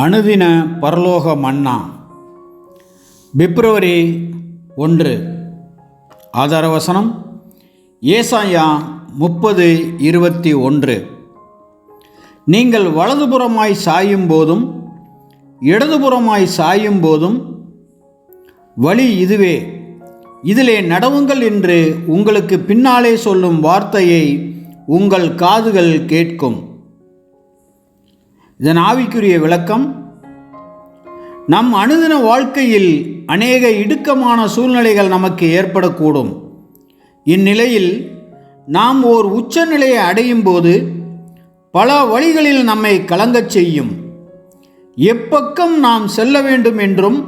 அனுதின பரலோக மன்னா. பிப்ரவரி 1. ஆதாரவசனம் ஏசாயா 30:21. நீங்கள் வலதுபுறமாய் சாயும் போதும் இடதுபுறமாய் சாயும் போதும் வழி இதுவே, இதிலே நடவுங்கள் என்று உங்களுக்கு பின்னாலே சொல்லும் வார்த்தையை உங்கள் காதுகள் கேட்கும். இதன் ஆவிக்குரிய விளக்கம்: நம் அனுதின வாழ்க்கையில் அநேக இடுக்கமான சூழ்நிலைகள் நமக்கு ஏற்படக்கூடும். இந்நிலையில் நாம் ஓர் உச்சநிலையை அடையும் போது பல வழிகளில் நம்மை கலங்கச் செய்யும். எப்பக்கம் நாம் செல்ல வேண்டும் என்றும்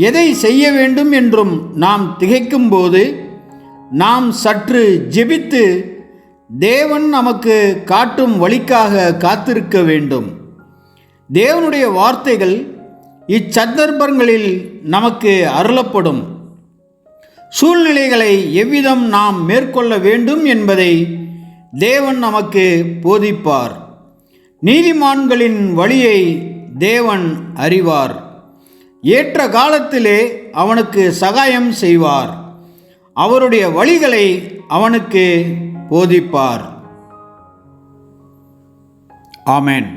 எதை செய்ய வேண்டும் என்றும் நாம் திகைக்கும் போது நாம் சற்று ஜெபித்து தேவன் நமக்கு காட்டும் வழிக்காக காத்திருக்க வேண்டும். தேவனுடைய வார்த்தைகள் இச்சந்தர்ப்பங்களில் நமக்கு அருளப்படும். சூழ்நிலைகளை எவ்விதம் நாம் மேற்கொள்ள வேண்டும் என்பதை தேவன் நமக்கு போதிப்பார். நீதிமான்களின் வழியை தேவன் அறிவார். ஏற்ற காலத்திலே அவனுக்கு சகாயம் செய்வார். அவருடைய வழிகளை அவனுக்கு போதிப்பார். ஆமென்.